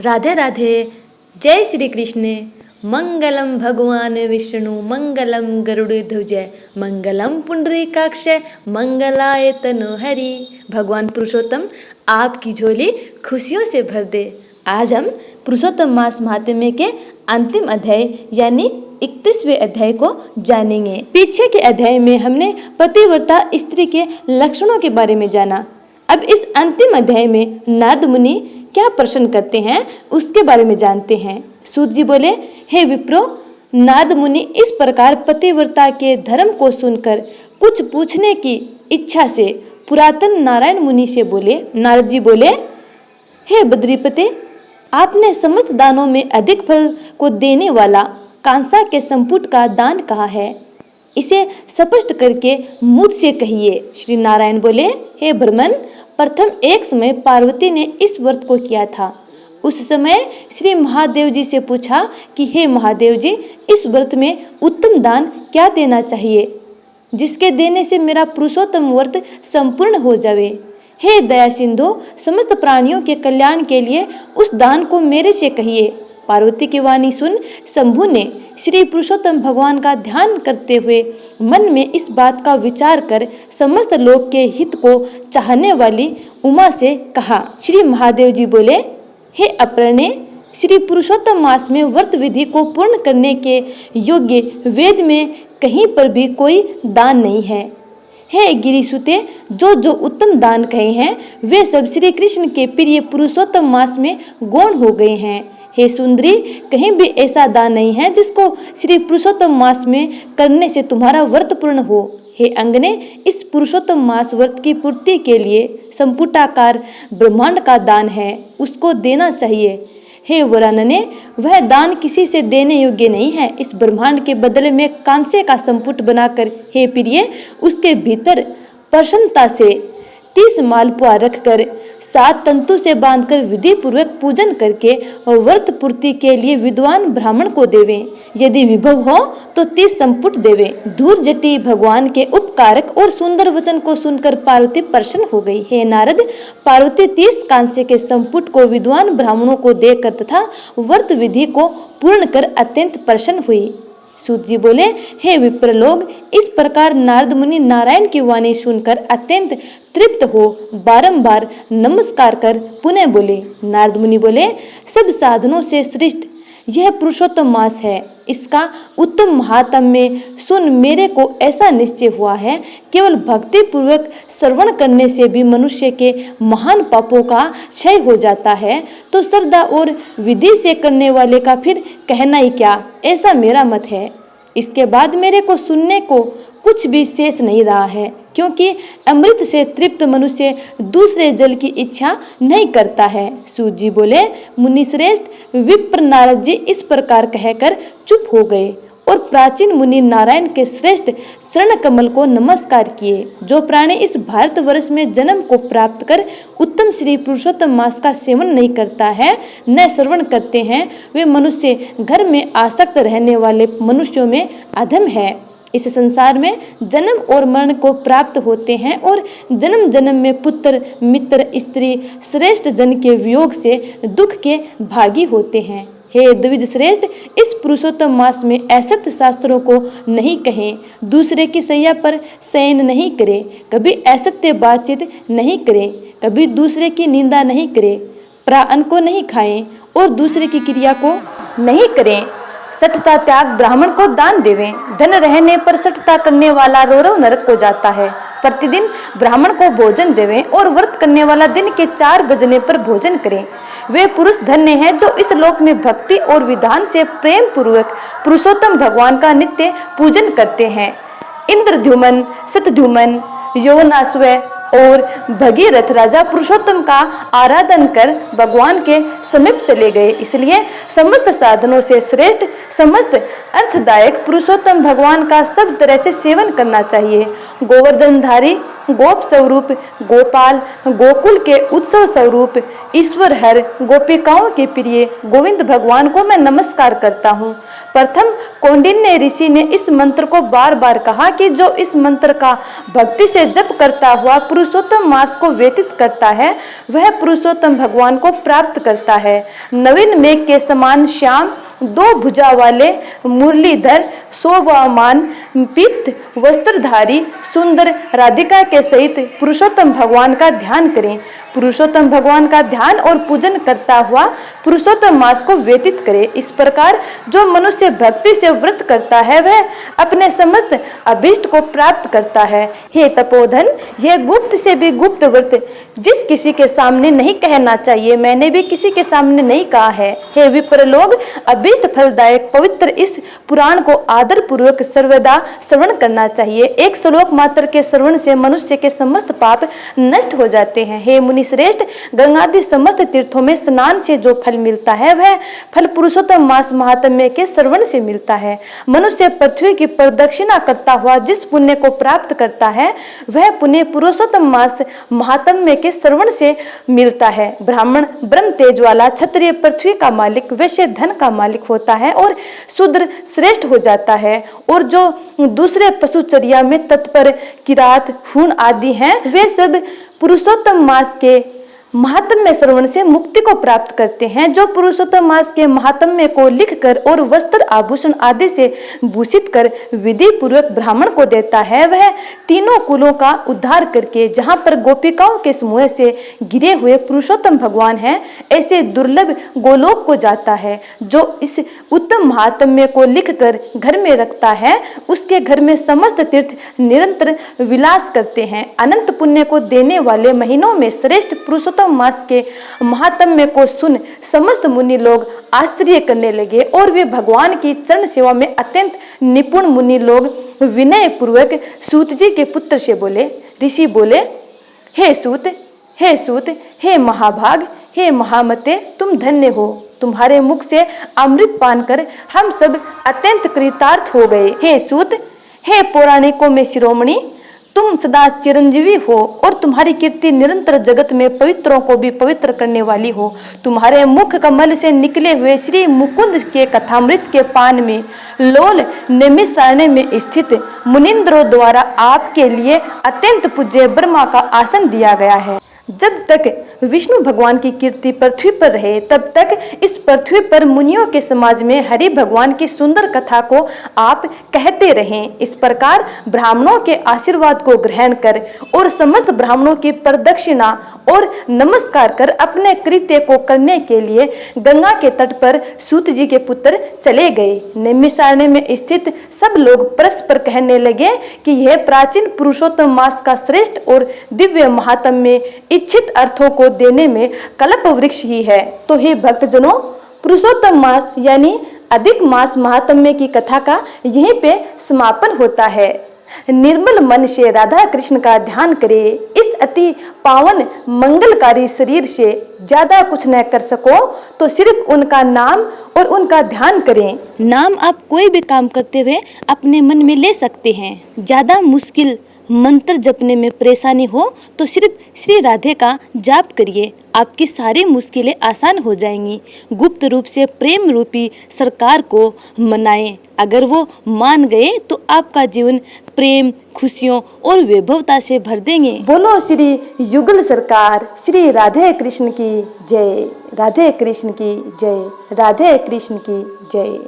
राधे राधे। जय श्री कृष्ण। मंगलम भगवान विष्णु मंगलम गरुड़ध्वज मंगलम पुंडरीकाक्ष मंगलाय तनोहरि। भगवान पुरुषोत्तम आपकी झोली खुशियों से भर दे। आज हम पुरुषोत्तम मास महात्म्य के अंतिम अध्याय यानी 31वें अध्याय को जानेंगे। पीछे के अध्याय में हमने पतिव्रता स्त्री के लक्षणों के बारे में जाना। अब इस अंतिम अध्याय में नारद मुनि क्या प्रश्न करते हैं उसके बारे में जानते हैं। सूत जी बोले, हे विप्रो, नारद मुनि इस प्रकार पतिव्रता के धर्म को सुनकर कुछ पूछने की इच्छा से पुरातन नारायण मुनि से बोले। नारद जी बोले, हे बद्रीपते, आपने समस्त दानों में अधिक फल को देने वाला कांसा के संपुट का दान कहा है, इसे स्पष्ट करके मुझसे कहिए। श्री नारायण बोले, हे ब्रह्मन, प्रथम एक समय पार्वती ने इस व्रत को किया था। उस समय श्री महादेव जी से पूछा कि हे महादेव जी, इस व्रत में उत्तम दान क्या देना चाहिए जिसके देने से मेरा पुरुषोत्तम व्रत संपूर्ण हो जावे। हे दया सिंधु, समस्त प्राणियों के कल्याण के लिए उस दान को मेरे से कहिए। पार्वती की वाणी सुन शंभु ने श्री पुरुषोत्तम भगवान का ध्यान करते हुए मन में इस बात का विचार कर समस्त लोक के हित को चाहने वाली उमा से कहा। श्री महादेव जी बोले, हे अपर्णे, श्री पुरुषोत्तम मास में व्रत विधि को पूर्ण करने के योग्य वेद में कहीं पर भी कोई दान नहीं है। हे गिरिसुते, जो उत्तम दान कहे हैं वे सब श्री कृष्ण के प्रिय पुरुषोत्तम मास में गौण हो गए हैं। हे सुंदरी, कहीं भी ऐसा दान नहीं है जिसको श्री पुरुषोत्तम मास में करने से तुम्हारा व्रत पूर्ण हो। हे अंगने, इस पुरुषोत्तम मास व्रत की पूर्ति के लिए संपुटाकार ब्रह्मांड का दान है, उसको देना चाहिए। हे वरानने, वह दान किसी से देने योग्य नहीं है। इस ब्रह्मांड के बदले में कांसे का संपुट बनाकर हे प्रिय, उसके भीतर प्रसन्नता से 30 मालपुआ रखकर 7 तंतु से बांधकर विधि पूर्वक पूजन करके व्रत पूर्ति के लिए विद्वान ब्राह्मण को देवें। यदि विभव हो तो 30 संपुट देवें। दूर जटी भगवान के उपकारक और सुंदर वचन को सुनकर पार्वती प्रसन्न हो गई। हे नारद, पार्वती 30 कांसे के संपुट को विद्वान ब्राह्मणों को देकर तथा व्रत विधि को पूर्ण कर अत्यंत प्रसन्न हुई। सूत जी बोले, हे विप्रलोग, इस प्रकार नारद मुनि नारायण की वाणी सुनकर अत्यंत तृप्त हो बारंबार नमस्कार कर पुनः बोले। नारद मुनि बोले, सब साधनों से श्रेष्ठ यह पुरुषोत्तम मास है। इसका उत्तम महात्म्य सुन मेरे को ऐसा निश्चय हुआ है, केवल भक्ति पूर्वक श्रवण करने से भी मनुष्य के महान पापों का क्षय हो जाता है, तो श्रद्धा और विधि से करने वाले का फिर कहना ही क्या, ऐसा मेरा मत है। इसके बाद मेरे को सुनने को कुछ भी शेष नहीं रहा है, क्योंकि अमृत से तृप्त मनुष्य दूसरे जल की इच्छा नहीं करता है। सूत जी बोले, मुनि श्रेष्ठ विप्र नारद जी इस प्रकार कहकर चुप हो गए और प्राचीन मुनि नारायण के श्रेष्ठ चरण कमल को नमस्कार किए। जो प्राणी इस भारतवर्ष में जन्म को प्राप्त कर उत्तम श्री पुरुषोत्तम मास का सेवन नहीं करता है, न श्रवण करते हैं, वे मनुष्य घर में आसक्त रहने वाले मनुष्यों में अधम है। इस संसार में जन्म और मरण को प्राप्त होते हैं और जन्म जन्म में पुत्र मित्र स्त्री श्रेष्ठ जन के वियोग से दुख के भागी होते हैं। हे द्विज श्रेष्ठ, इस पुरुषोत्तम मास में असत्य शास्त्रों को नहीं कहें, दूसरे की सैया पर शयन नहीं करें, कभी असत्य बातचीत नहीं करें, कभी दूसरे की निंदा नहीं करें, प्राण को नहीं खाएं और दूसरे की क्रिया को नहीं करें। सठता त्याग ब्राह्मण को दान देवें। धन रहने पर सठता करने वाला रोरव नरक को जाता है। प्रतिदिन ब्राह्मण को भोजन देवें और व्रत करने वाला दिन के 4 बजने पर भोजन करें। वे पुरुष धन्य हैं जो इस लोक में भक्ति और विधान से प्रेम पूर्वक पुरुषोत्तम भगवान का नित्य पूजन करते हैं। इंद्रद्युमन, शतद्युमन, योनाश्व और भगीरथ राजा पुरुषोत्तम का आराधन कर भगवान के समीप चले गए। इसलिए समस्त साधनों से श्रेष्ठ समस्त अर्थदायक पुरुषोत्तम भगवान का सब तरह से सेवन करना चाहिए। गोवर्धनधारी गोप स्वरूप गोपाल, गोकुल के उत्सव स्वरूप ईश्वर हर, गोपिकाओं के प्रिय गोविंद भगवान को मैं नमस्कार करता हूँ। प्रथम कौंडिन्य ऋषि ने इस मंत्र को बार बार कहा कि जो इस मंत्र का भक्ति से जप करता हुआ पुरुषोत्तम मास को व्यतीत करता है, वह पुरुषोत्तम भगवान को प्राप्त करता है। नवीन मेघ के समान श्याम दो भुजा वाले मुरलीधर शोभामान पीत वस्त्रधारी सुंदर राधिका के सहित पुरुषोत्तम भगवान का ध्यान करें। पुरुषोत्तम भगवान का ध्यान और पूजन करता हुआ पुरुषोत्तम मास को व्यतीत करे। इस प्रकार जो मनुष्य भक्ति से व्रत करता है वह अपने समस्त अभीष्ट को प्राप्त करता है। हे तपोधन, यह गुप्त से भी गुप्त व्रत जिस किसी के सामने नहीं कहना चाहिए, मैंने भी किसी के सामने नहीं कहा है। हे विप्र लोग, अभीष्ट फलदायक पवित्र इस पुराण को आदर पूर्वक सर्वदा श्रवण करना चाहिए। एक श्लोक मात्र के श्रवण से मनुष्य के समस्त पाप नष्ट हो जाते हैं। हे मुनि श्रेष्ठ, गंगादि समस्त तीर्थों में स्नान से जो फल मिलता है वह फल पुरुषोत्तम मास महात्म्य के श्रवण से मिलता है। मनुष्य पृथ्वी की प्रदक्षिणा करता हुआ जिस पुण्य को प्राप्त करता है वह पुण्य पुरुषोत्तम मास महात्म्य के श्रवण से मिलता है। ब्राह्मण ब्रह्म तेज वाला, क्षत्रिय पृथ्वी का मालिक, वैश्य धन का मालिक होता है और शूद्र श्रेष्ठ हो जाता है। और जो दूसरे पशुचर्या में तत्पर किरात, हूण आदि हैं वे सब पुरुषोत्तम मास के महात्म्य श्रवण से मुक्ति को प्राप्त करते हैं। जो पुरुषोत्तम मास के महात्म्य को लिखकर और वस्त्र आभूषण आदि से भूषित कर विधि पूर्वक ब्राह्मण को देता है वह तीनों कुलों का उद्धार करके जहाँ पर गोपिकाओं के समूह से गिरे हुए पुरुषोत्तम भगवान हैं ऐसे दुर्लभ गोलोक को जाता है। जो इस उत्तम महात्म्य को लिखकर घर में रखता है उसके घर में समस्त तीर्थ निरंतर विलास करते हैं। अनंत पुण्य को देने वाले महीनों में श्रेष्ठ पुरुषोत्तम मास के महात्म्य को सुन समस्त मुनि लोग आश्चर्य करने लगे और वे भगवान की चरण सेवा में अत्यंत निपुण मुनि लोग विनय पूर्वक सूत जी के पुत्र से बोले। ऋषि बोले, हे सूत, हे सूत, हे महाभाग, हे महामते, तुम धन्य हो। तुम्हारे मुख से अमृत पान कर हम सब अत्यंत कृतार्थ हो गए। हे सूत, हे पौराणिकों में शिरोमणि, तुम सदा चिरंजीवी हो और तुम्हारी कीर्ति निरंतर जगत में पवित्रों को भी पवित्र करने वाली हो। तुम्हारे मुख कमल से निकले हुए श्री मुकुंद के कथामृत के पान में लोल नैमिषारण्य में स्थित मुनिंद्रों द्वारा आपके लिए अत्यंत पूज्य ब्रह्मा का आसन दिया गया है। जब तक विष्णु भगवान की कीर्ति पृथ्वी पर रहे तब तक इस पृथ्वी पर मुनियों के समाज में हरि भगवान की सुंदर कथा को आप कहते रहें। इस प्रकार ब्राह्मणों के आशीर्वाद को ग्रहण कर और समस्त ब्राह्मणों की प्रदक्षिणा और नमस्कार कर अपने कृत्य को करने के लिए गंगा के तट पर सूत जी के पुत्र चले गए। नैमिषारण्य में स्थित सब लोग परस्पर कहने लगे कि यह प्राचीन पुरुषोत्तम मास का श्रेष्ठ और दिव्य महात्म्य इच्छित अर्थों को देने में कल्प वृक्ष ही है। तो हे भक्तजनों, पुरुषोत्तम मास यानी अधिक मास महात्म्य की कथा का यहीं पे समापन होता है। निर्मल मन से राधा कृष्ण का ध्यान करें। इस अति पावन मंगलकारी शरीर से ज्यादा कुछ न कर सको तो सिर्फ उनका नाम और उनका ध्यान करें। नाम आप कोई भी काम करते हुए अपने मन में ले सकते हैं। ज्यादा मुश्किल मंत्र जपने में परेशानी हो तो सिर्फ श्री राधे का जाप करिए, आपकी सारी मुश्किलें आसान हो जाएंगी। गुप्त रूप से प्रेम रूपी सरकार को मनाएं। अगर वो मान गए तो आपका जीवन प्रेम, खुशियों और वैभवता से भर देंगे। बोलो श्री युगल सरकार, श्री राधे कृष्ण की जय, राधे कृष्ण की जय, राधे कृष्ण की जय।